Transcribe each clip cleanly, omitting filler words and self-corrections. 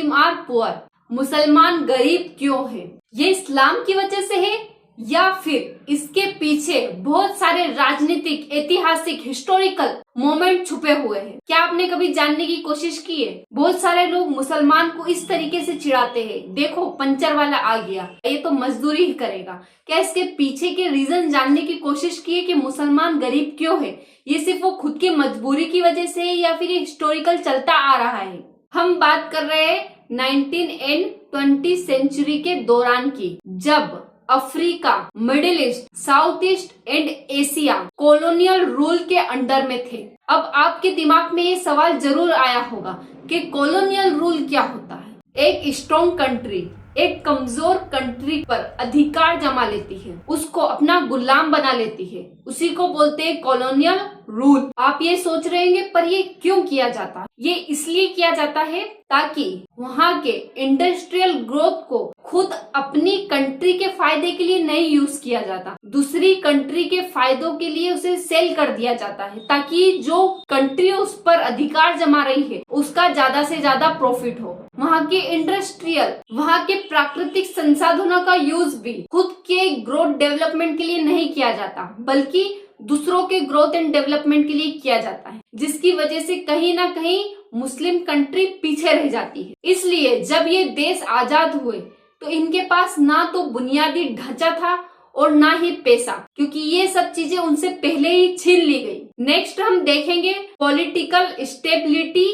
Muslim are poor, मुसलमान गरीब क्यों है? ये इस्लाम की वजह से है या फिर इसके पीछे बहुत सारे राजनीतिक, ऐतिहासिक, हिस्टोरिकल मोमेंट छुपे हुए हैं? क्या आपने कभी जानने की कोशिश की है? बहुत सारे लोग मुसलमान को इस तरीके से चिढ़ाते हैं, देखो पंचर वाला आ गया, ये तो मजदूरी ही करेगा। क्या इसके पीछे के रीजन जानने की कोशिश की है कि मुसलमान गरीब क्यों है? ये सिर्फ वो खुद की मजबूरी की वजह से है या फिर ये हिस्टोरिकल चलता आ रहा है? हम बात कर रहे हैं 19 एंड 20 सेंचुरी के दौरान की, जब Africa, middle east, south east and Asia colonial rule के अंडर में थे। अब आपके दिमाग में ये सवाल जरूर आया होगा कि कॉलोनियल रूल क्या होता है? एक स्ट्रॉन्ग कंट्री एक कमजोर कंट्री पर अधिकार जमा लेती है, उसको अपना गुलाम बना लेती है, उसी को बोलते हैं कॉलोनियल रूल। आप ये सोच रहे होंगे पर ये क्यों किया जाता है? ये इसलिए किया जाता है ताकि वहाँ के इंडस्ट्रियल ग्रोथ को खुद अपनी कंट्री के फायदे के लिए नहीं यूज किया जाता, दूसरी कंट्री के फायदों के लिए उसे सेल कर दिया जाता है, ताकि जो कंट्री उस पर अधिकार जमा रही है उसका ज्यादा से ज्यादा प्रॉफिट हो। वहाँ के इंडस्ट्रियल, वहाँ के प्राकृतिक संसाधनों का यूज भी खुद के ग्रोथ डेवलपमेंट के लिए नहीं किया जाता, बल्कि दूसरों के ग्रोथ एंड डेवलपमेंट के लिए किया जाता है, जिसकी वजह से कहीं ना कहीं मुस्लिम कंट्री पीछे रह जाती है। इसलिए जब ये देश आजाद हुए तो इनके पास ना तो बुनियादी ढांचा था और ना ही पैसा, क्योंकि ये सब चीजें उनसे पहले ही छीन ली गई। नेक्स्ट हम देखेंगे पॉलिटिकल स्टेबिलिटी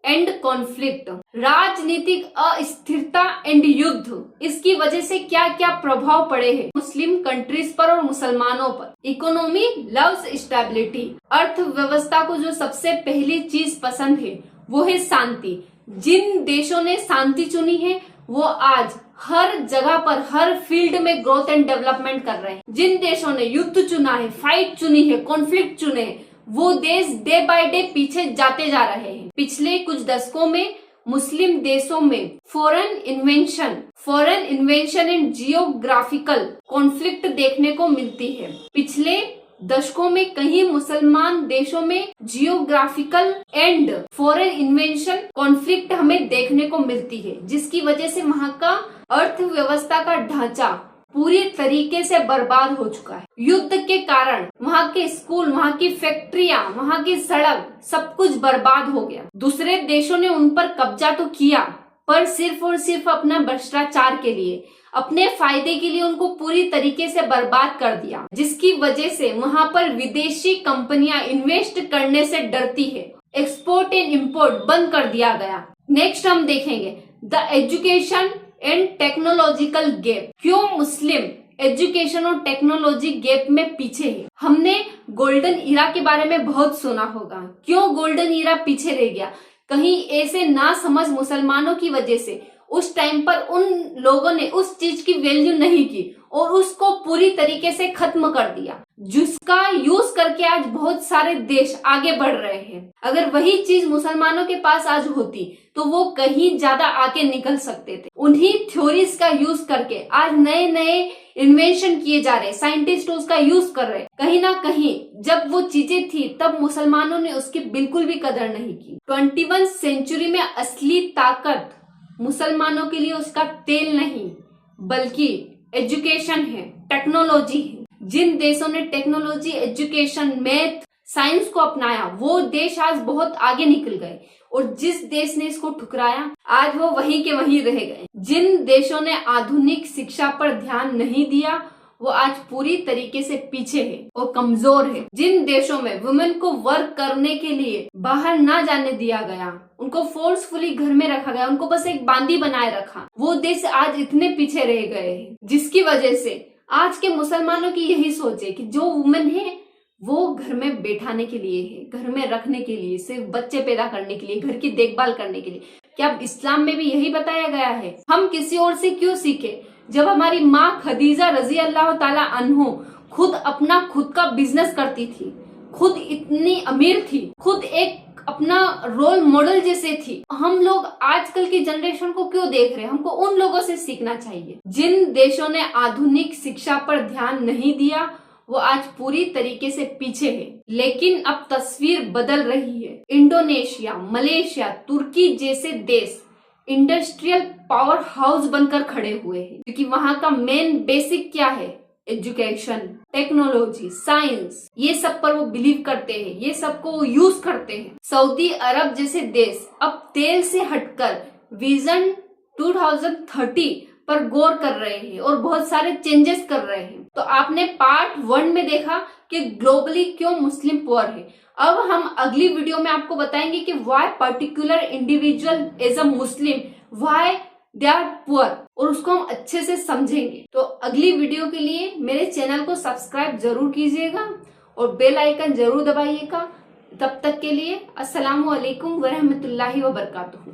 एंड कॉन्फ्लिक्ट, राजनीतिक अस्थिरता एंड युद्ध। इसकी वजह से क्या क्या प्रभाव पड़े हैं मुस्लिम कंट्रीज पर और मुसलमानों पर। इकोनॉमी लव्स स्टेबिलिटी, अर्थव्यवस्था को जो सबसे पहली चीज पसंद है वो है शांति। जिन देशों ने शांति चुनी है वो आज हर जगह पर, हर फील्ड में ग्रोथ एंड डेवलपमेंट कर रहे हैं। जिन देशों ने युद्ध चुना है, फाइट चुनी है, कॉन्फ्लिक्ट चुने हैं, वो देश डे बाय डे पीछे जाते जा रहे हैं। पिछले कुछ दशकों में मुस्लिम देशों में foreign invention and geographical conflict देखने को मिलती है। पिछले दशकों में कई मुसलमान देशों में geographical and foreign invention conflict हमें देखने को मिलती है, जिसकी वजह से वहाँ का अर्थव्यवस्था का ढांचा पूरी तरीके से बर्बाद हो चुका है। युद्ध के कारण वहाँ के स्कूल, वहाँ की फैक्ट्रियाँ, वहाँ की सड़क, सब कुछ बर्बाद हो गया। दूसरे देशों ने उन पर कब्जा तो किया, पर सिर्फ और सिर्फ अपना भ्रष्टाचार के लिए, अपने फायदे के लिए उनको पूरी तरीके से बर्बाद कर दिया, जिसकी वजह से वहाँ पर विदेशी कंपनियां इन्वेस्ट करने से डरती है। एक्सपोर्ट एंड इम्पोर्ट बंद कर दिया गया। नेक्स्ट हम देखेंगे the education and technological gap. क्यों मुस्लिम एजुकेशन और टेक्नोलॉजी गैप में पीछे है? हमने गोल्डन ईरा के बारे में बहुत सुना होगा। क्यों गोल्डन ईरा पीछे रह गया? कहीं ऐसे ना समझ मुसलमानों की वजह से उस टाइम पर उन लोगों ने उस चीज की वैल्यू नहीं की और उसको पूरी तरीके से खत्म कर दिया, जिसका यूज करके आज बहुत सारे देश आगे बढ़ रहे हैं। अगर वही चीज मुसलमानों के पास आज होती तो वो कहीं ज्यादा आगे निकल सकते थे। उन्हीं थ्योरीज का यूज करके आज नए नए इन्वेंशन किए जा रहे, साइंटिस्ट उसका यूज कर रहे। कहीं ना कहीं जब वो चीजें थी तब मुसलमानों ने उसकी बिल्कुल भी कदर नहीं की। 21 सेंचुरी में असली ताकत मुसलमानों के लिए उसका तेल नहीं बल्कि एजुकेशन है, टेक्नोलॉजी है। जिन देशों ने टेक्नोलॉजी, एजुकेशन, मैथ, साइंस को अपनाया वो देश आज बहुत आगे निकल गए, और जिस देश ने इसको ठुकराया आज वो वहीं के वहीं रह गए। जिन देशों ने आधुनिक शिक्षा पर ध्यान नहीं दिया वो आज पूरी तरीके से पीछे है और कमजोर है। जिन देशों में वुमेन को वर्क करने के लिए बाहर ना जाने दिया गया, उनको फोर्सफुली घर में रखा गया, उनको बस एक बांदी बनाए रखा, वो देश आज इतने पीछे रह गए हैं, जिसकी वजह से आज के मुसलमानों की यही सोच है कि जो वुमेन है वो घर में बैठाने के लिए है, घर में रखने के लिए, सिर्फ बच्चे पैदा करने के लिए, घर की देखभाल करने के लिए। क्या इस्लाम में भी यही बताया गया है? हम किसी और से क्यों सीखे? जब हमारी माँ खदीजा रजी अल्लाह ताला अन्हो खुद का बिजनेस करती थी, खुद इतनी अमीर थी, खुद एक अपना रोल मॉडल जैसे थी, हम लोग आजकल की जनरेशन को क्यों देख रहे हैं? हमको उन लोगों से सीखना चाहिए। जिन देशों ने आधुनिक शिक्षा पर ध्यान नहीं दिया वो आज पूरी तरीके से पीछे है, लेकिन अब तस्वीर बदल रही है। इंडोनेशिया, मलेशिया, तुर्की जैसे देश इंडस्ट्रियल पावर हाउस बनकर खड़े हुए हैं, क्योंकि वहां का मेन बेसिक क्या है, एजुकेशन, टेक्नोलॉजी, साइंस, ये सब पर वो बिलीव करते हैं, ये सब को वो यूज करते हैं। सऊदी अरब जैसे देश अब तेल से हटकर विजन 2030 पर गौर कर रहे हैं और बहुत सारे चेंजेस कर रहे हैं। तो आपने पार्ट 1 में देखा कि ग्लोबली क्यों मुस्लिम पुअर है। अब हम अगली वीडियो में आपको बताएंगे कि why particular individual as a Muslim, why they are poor, और उसको हम अच्छे से समझेंगे। तो अगली वीडियो के लिए मेरे चैनल को सब्सक्राइब जरूर कीजिएगा और बेल आइकन जरूर दबाइएगा। तब तक के लिए अस्सलामु अलैकुम व रहमतुल्लाहि व बरकातुहू।